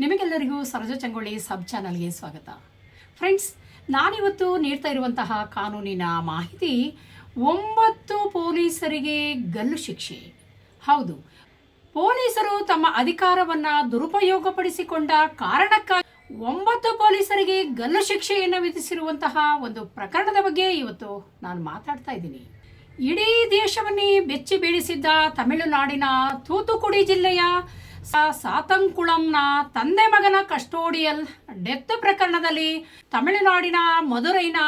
ನಿಮಗೆಲ್ಲರಿಗೂ ಸರೋಜ ಚಂಗೊಳ್ಳಿ ಸಬ್ ಚಾನಲ್ಗೆ ಸ್ವಾಗತ. ಫ್ರೆಂಡ್ಸ್, ನಾನಿವತ್ತು ನೀಡ್ತಾ ಇರುವಂತಹ ಕಾನೂನಿನ ಮಾಹಿತಿ 9 ಪೊಲೀಸರಿಗೆ ಗಲ್ಲು ಶಿಕ್ಷೆ. ಹೌದು, ಪೊಲೀಸರು ತಮ್ಮ ಅಧಿಕಾರವನ್ನು ದುರುಪಯೋಗಪಡಿಸಿಕೊಂಡ ಕಾರಣಕ್ಕಾಗಿ 9 ಪೊಲೀಸರಿಗೆ ಗಲ್ಲು ಶಿಕ್ಷೆಯನ್ನು ವಿಧಿಸಿರುವಂತಹ ಒಂದು ಪ್ರಕರಣದ ಬಗ್ಗೆ ಇವತ್ತು ನಾನು ಮಾತಾಡ್ತಾ ಇದ್ದೀನಿ. ಇಡೀ ದೇಶವನ್ನೇ ಬೆಚ್ಚಿ ಬೀಳಿಸಿದ್ದ ತಮಿಳುನಾಡಿನ ತೂತುಕುಡಿ ಜಿಲ್ಲೆಯ ಸಾತಂಕುಳಂನ ತಂದೆ ಮಗನ ಕಸ್ಟೋಡಿಯಲ್ ಡೆತ್ ಪ್ರಕರಣದಲ್ಲಿ ತಮಿಳುನಾಡಿನ ಮದುರೈನ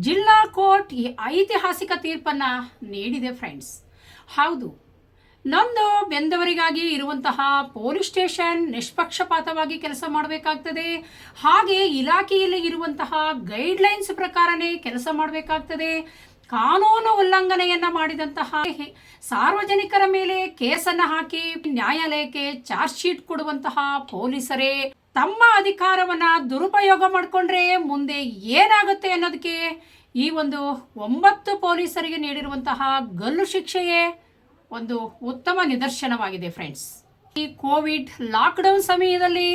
ಜಿಲ್ಲಾ ಕೋರ್ಟ್ ಈ ಐತಿಹಾಸಿಕ ತೀರ್ಪನ್ನು ನೀಡಿದೆ. ಫ್ರೆಂಡ್ಸ್, ಹೌದು, ನೊಂದು ಬೆಂದವರಿಗಾಗಿ ಇರುವಂತಹ ಪೊಲೀಸ್ ಸ್ಟೇಷನ್ ನಿಷ್ಪಕ್ಷಪಾತವಾಗಿ ಕೆಲಸ ಮಾಡಬೇಕಾಗ್ತದೆ. ಹಾಗೆ ಇಲಾಖೆಯಲ್ಲಿ ಇರುವಂತಹ ಗೈಡ್ಲೈನ್ಸ್ ಪ್ರಕಾರನೇ ಕೆಲಸ ಮಾಡಬೇಕಾಗ್ತದೆ. ಕಾನೂನು ಉಲ್ಲಂಘನೆಯನ್ನ ಮಾಡಿದಂತಹ ಸಾರ್ವಜನಿಕರ ಮೇಲೆ ಕೇಸನ್ನು ಹಾಕಿ ನ್ಯಾಯಾಲಯಕ್ಕೆ ಚಾರ್ಜ್ ಶೀಟ್ ಕೊಡುವಂತಹ ಪೊಲೀಸರೇ ತಮ್ಮ ಅಧಿಕಾರವನ್ನ ದುರುಪಯೋಗ ಮಾಡಿಕೊಂಡ್ರೆ ಮುಂದೆ ಏನಾಗುತ್ತೆ ಅನ್ನೋದಕ್ಕೆ ಈ ಒಂದು 9 ಪೊಲೀಸರಿಗೆ ನೀಡಿರುವಂತಹ ಗಲ್ಲು ಶಿಕ್ಷೆಯೇ ಒಂದು ಉತ್ತಮ ನಿದರ್ಶನವಾಗಿದೆ. ಫ್ರೆಂಡ್ಸ್, ಈ ಕೋವಿಡ್ ಲಾಕ್ಡೌನ್ ಸಮಯದಲ್ಲಿ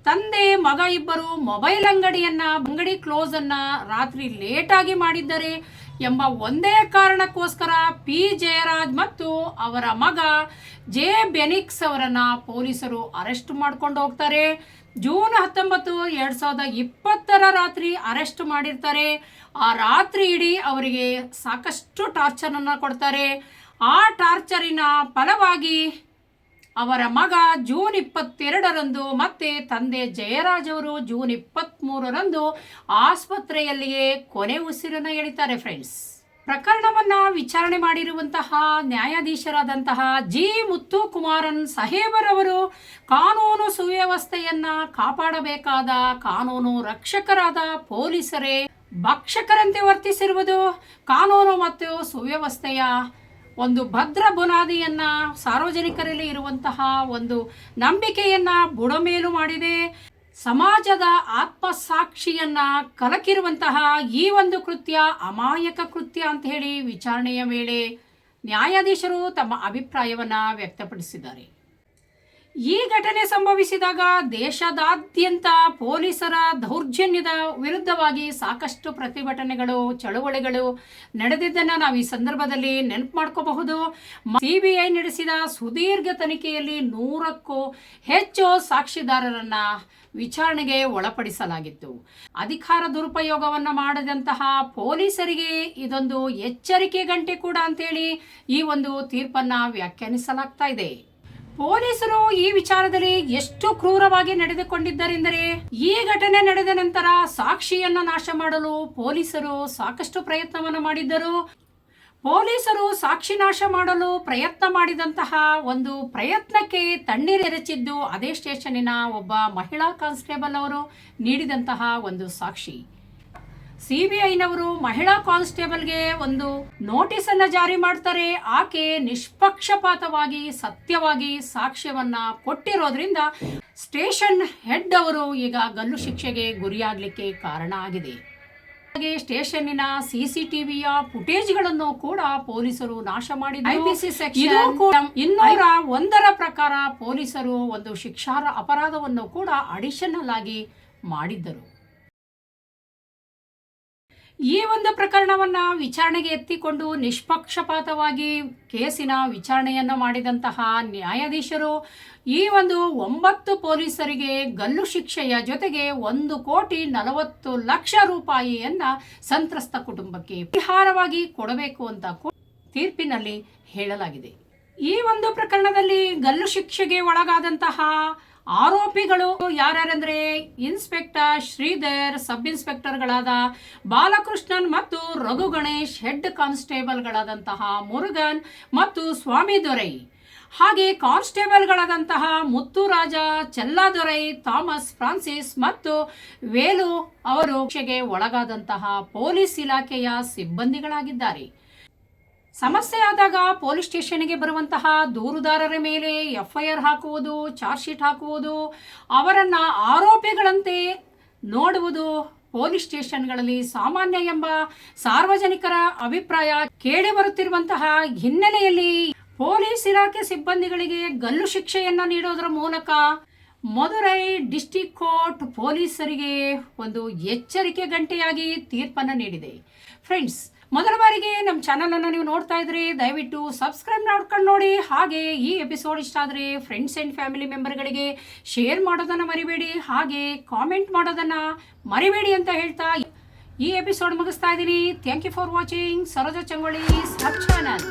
ತಂದೆ ಮಗ ಇಬ್ಬರು ಮೊಬೈಲ್ ಅಂಗಡಿ ಕ್ಲೋಸ್ ಅನ್ನ ರಾತ್ರಿ ಲೇಟಾಗಿ ಮಾಡಿದ್ದಾರೆ ಎಂಬ ಒಂದೇ ಕಾರಣಕ್ಕೋಸ್ಕರ ಪಿ ಜಯರಾಜ್ ಮತ್ತು ಅವರ ಮಗ ಜೆ ಬೆನಿಕ್ಸ್ ಅವರನ್ನ ಪೊಲೀಸರು ಅರೆಸ್ಟ್ ಮಾಡ್ಕೊಂಡು ಹೋಗ್ತಾರೆ. ಜೂನ್ 19, 2020 ರಾತ್ರಿ ಅರೆಸ್ಟ್ ಮಾಡಿರ್ತಾರೆ. ಆ ರಾತ್ರಿ ಇಡೀ ಅವರಿಗೆ ಸಾಕಷ್ಟು ಟಾರ್ಚರ್ ಅನ್ನ ಕೊಡ್ತಾರೆ. ಆ ಟಾರ್ಚರಿನ ಫಲವಾಗಿ ಅವರ ಮಗ ಜೂನ್ 22ರಂದು ಮತ್ತೆ ತಂದೆ ಜಯರಾಜ್ ಅವರು ಜೂನ್ 23ರಂದು ಆಸ್ಪತ್ರೆಯಲ್ಲಿಯೇ ಕೊನೆ ಉಸಿರನ್ನು ಎಳಿತಾರೆ. ಫ್ರೆಂಡ್ಸ್, ಪ್ರಕರಣವನ್ನ ವಿಚಾರಣೆ ಮಾಡಿರುವಂತಹ ನ್ಯಾಯಾಧೀಶರಾದಂತಹ ಜಿ ಮುತ್ತುಕುಮಾರನ್ ಸಾಹೇಬರ್ ಅವರು ಕಾನೂನು ಸುವ್ಯವಸ್ಥೆಯನ್ನ ಕಾಪಾಡಬೇಕಾದ ಕಾನೂನು ರಕ್ಷಕರಾದ ಪೊಲೀಸರೇ ಭಕ್ಷಕರಂತೆ ವರ್ತಿಸಿರುವುದು ಕಾನೂನು ಮತ್ತು ಸುವ್ಯವಸ್ಥೆಯ ಒಂದು ಭದ್ರ ಬುನಾದಿಯನ್ನ ಸಾರ್ವಜನಿಕರಲ್ಲಿ ಇರುವಂತಹ ಒಂದು ನಂಬಿಕೆಯನ್ನ ಬುಡಮೇಲು ಮಾಡಿದೆ. ಸಮಾಜದ ಆತ್ಮಸಾಕ್ಷಿಯನ್ನ ಕಲಕಿರುವಂತಹ ಈ ಒಂದು ಕೃತ್ಯ ಅಮಾಯಕ ಕೃತ್ಯ ಅಂತ ಹೇಳಿ ವಿಚಾರಣೆಯ ವೇಳೆ ನ್ಯಾಯಾಧೀಶರು ತಮ್ಮ ಅಭಿಪ್ರಾಯವನ್ನ ವ್ಯಕ್ತಪಡಿಸಿದ್ದಾರೆ. ಈ ಘಟನೆ ಸಂಭವಿಸಿದಾಗ ದೇಶದಾದ್ಯಂತ ಪೊಲೀಸರ ದೌರ್ಜನ್ಯದ ವಿರುದ್ಧವಾಗಿ ಸಾಕಷ್ಟು ಪ್ರತಿಭಟನೆಗಳು, ಚಳುವಳಿಗಳು ನಡೆದಿದ್ದನ್ನು ನಾವು ಈ ಸಂದರ್ಭದಲ್ಲಿ ನೆನಪು ಮಾಡ್ಕೋಬಹುದು. ಸಿಬಿಐ ನಡೆಸಿದ ಸುದೀರ್ಘ ತನಿಖೆಯಲ್ಲಿ 100ಕ್ಕೂ ಹೆಚ್ಚು ಸಾಕ್ಷಿದಾರರನ್ನ ವಿಚಾರಣೆಗೆ ಒಳಪಡಿಸಲಾಗಿತ್ತು. ಅಧಿಕಾರ ದುರುಪಯೋಗವನ್ನು ಮಾಡದಂತಹ ಪೊಲೀಸರಿಗೆ ಇದೊಂದು ಎಚ್ಚರಿಕೆ ಗಂಟೆ ಕೂಡ ಅಂತೇಳಿ ಈ ಒಂದು ತೀರ್ಪನ್ನು ವ್ಯಾಖ್ಯಾನಿಸಲಾಗ್ತಾ ಇದೆ. ಪೊಲೀಸರು ಈ ವಿಚಾರದಲ್ಲಿ ಎಷ್ಟು ಕ್ರೂರವಾಗಿ ನಡೆದುಕೊಂಡಿದ್ದಾರೆಂದರೆ, ಈ ಘಟನೆ ನಡೆದ ನಂತರ ಸಾಕ್ಷಿಯನ್ನ ನಾಶ ಮಾಡಲು ಪೊಲೀಸರು ಸಾಕಷ್ಟು ಪ್ರಯತ್ನವನ್ನು ಮಾಡಿದ್ದರು. ಪೊಲೀಸರು ಸಾಕ್ಷಿ ನಾಶ ಮಾಡಲು ಪ್ರಯತ್ನ ಮಾಡಿದಂತಹ ಒಂದು ಪ್ರಯತ್ನಕ್ಕೆ ತಣ್ಣೀರೆರಚಿದ್ದು ಅದೇ ಸ್ಟೇಷನ್ನಿನ ಒಬ್ಬ ಮಹಿಳಾ ಕಾನ್ಸ್ಟೇಬಲ್ ಅವರು ನೀಡಿದಂತಹ ಒಂದು ಸಾಕ್ಷಿ. ಸಿಬಿಐನವರು ಮಹಿಳಾ ಕಾನ್ಸ್ಟೇಬಲ್ಗೆ ಒಂದು ನೋಟಿಸ್ ಅನ್ನ ಜಾರಿ ಮಾಡ್ತಾರೆ. ಆಕೆ ನಿಷ್ಪಕ್ಷಪಾತವಾಗಿ ಸತ್ಯವಾಗಿ ಸಾಕ್ಷ್ಯವನ್ನ ಕೊಟ್ಟಿರೋದ್ರಿಂದ ಸ್ಟೇಷನ್ ಹೆಡ್ ಅವರು ಈಗ ಗಲ್ಲು ಶಿಕ್ಷೆಗೆ ಗುರಿಯಾಗಲಿಕ್ಕೆ ಕಾರಣ ಆಗಿದೆ. ಹಾಗೆ ಸ್ಟೇಷನ್ನಿನ ಸಿಸಿಟಿವಿಯ ಫುಟೇಜ್ಗಳನ್ನು ಕೂಡ ಪೊಲೀಸರು ನಾಶ ಮಾಡಿದ್ದಾರೆ. ಐಪಿಸಿ ಸೆಕ್ಷನ್ 201 ಪ್ರಕಾರ ಪೊಲೀಸರು ಒಂದು ಶಿಕ್ಷಾರ್ಹ ಅಪರಾಧವನ್ನು ಕೂಡ ಅಡಿಷನಲ್ ಆಗಿ ಮಾಡಿದ್ದರು. ಈ ಒಂದು ಪ್ರಕರಣವನ್ನ ವಿಚಾರಣೆಗೆ ಎತ್ತಿಕೊಂಡು ನಿಷ್ಪಕ್ಷಪಾತವಾಗಿ ಕೇಸಿನ ವಿಚಾರಣೆಯನ್ನು ಮಾಡಿದಂತಹ ನ್ಯಾಯಾಧೀಶರು ಈ ಒಂದು 9 ಪೊಲೀಸರಿಗೆ ಗಲ್ಲು ಶಿಕ್ಷೆಯ ಜೊತೆಗೆ 1,40,00,000 ರೂಪಾಯಿಯನ್ನ ಸಂತ್ರಸ್ತ ಕುಟುಂಬಕ್ಕೆ ಪರಿಹಾರವಾಗಿ ಕೊಡಬೇಕು ಅಂತ ತೀರ್ಪಿನಲ್ಲಿ ಹೇಳಲಾಗಿದೆ. ಈ ಒಂದು ಪ್ರಕರಣದಲ್ಲಿ ಗಲ್ಲು ಶಿಕ್ಷೆಗೆ ಒಳಗಾದಂತಹ ಆರೋಪಿಗಳು ಯಾರ್ಯಾರಂದ್ರೆ ಇನ್ಸ್ಪೆಕ್ಟರ್ ಶ್ರೀಧರ್, ಸಬ್ ಇನ್ಸ್ಪೆಕ್ಟರ್ಗಳಾದ ಬಾಲಕೃಷ್ಣನ್ ಮತ್ತು ರಘು ಗಣೇಶ್, ಹೆಡ್ ಕಾನ್ಸ್ಟೇಬಲ್ಗಳಾದಂತಹ ಮುರುಗನ್ ಮತ್ತು ಸ್ವಾಮಿ ದೊರೈ, ಹಾಗೆ ಕಾನ್ಸ್ಟೇಬಲ್ಗಳಾದಂತಹ ಮುತ್ತುರಾಜ, ಚೆಲ್ಲಾದೊರೈ, ಥಾಮಸ್ ಫ್ರಾನ್ಸಿಸ್ ಮತ್ತು ವೇಲು ಅವರು ಶಿಕ್ಷೆಗೆ ಒಳಗಾದಂತಹ ಪೊಲೀಸ್ ಇಲಾಖೆಯ ಸಿಬ್ಬಂದಿಗಳಾಗಿದ್ದಾರೆ. ಸಮಸ್ಯೆ ಆದಾಗ ಪೊಲೀಸ್ ಸ್ಟೇಷನ್ಗೆ ಬರುವಂತಹ ದೂರುದಾರರ ಮೇಲೆ FIR ಹಾಕುವುದು, ಚಾರ್ಜ್ ಶೀಟ್ ಹಾಕುವುದು, ಅವರನ್ನ ಆರೋಪಿಗಳಂತೆ ನೋಡುವುದು ಪೊಲೀಸ್ ಸ್ಟೇಷನ್ಗಳಲ್ಲಿ ಸಾಮಾನ್ಯ ಎಂಬ ಸಾರ್ವಜನಿಕರ ಅಭಿಪ್ರಾಯ ಕೇಳಿ ಬರುತ್ತಿರುವಂತಹ ಹಿನ್ನೆಲೆಯಲ್ಲಿ ಪೊಲೀಸ್ ಇಲಾಖೆ ಸಿಬ್ಬಂದಿಗಳಿಗೆ ಗಲ್ಲು ಶಿಕ್ಷೆಯನ್ನ ನೀಡೋದರ ಮೂಲಕ ಮದುರೈ ಡಿಸ್ಟಿಕ್ ಕೋರ್ಟ್ ಪೊಲೀಸರಿಗೆ ಒಂದು ಎಚ್ಚರಿಕೆ ಗಂಟೆಯಾಗಿ ತೀರ್ಪನ್ನು ನೀಡಿದೆ. ಫ್ರೆಂಡ್ಸ್, ಮೊದಲ ಬಾರಿಗೆ ನಮ್ಮ ಚಾನಲನ್ನು ನೀವು ನೋಡ್ತಾ ಇದ್ರಿ, ದಯವಿಟ್ಟು ಸಬ್ಸ್ಕ್ರೈಬ್ ಮಾಡ್ಕೊಂಡು ನೋಡಿ. ಹಾಗೆ ಈ ಎಪಿಸೋಡ್ ಇಷ್ಟ ಆದರೆ ಫ್ರೆಂಡ್ಸ್ ಆ್ಯಂಡ್ ಫ್ಯಾಮಿಲಿ ಮೆಂಬರ್ಗಳಿಗೆ ಶೇರ್ ಮಾಡೋದನ್ನು ಮರಿಬೇಡಿ, ಹಾಗೆ ಕಾಮೆಂಟ್ ಮಾಡೋದನ್ನು ಮರಿಬೇಡಿ ಅಂತ ಹೇಳ್ತಾ ಈ ಎಪಿಸೋಡ್ ಮುಗಿಸ್ತಾ ಇದ್ದೀನಿ. Thank you for watching Saroja Changolli sub channel.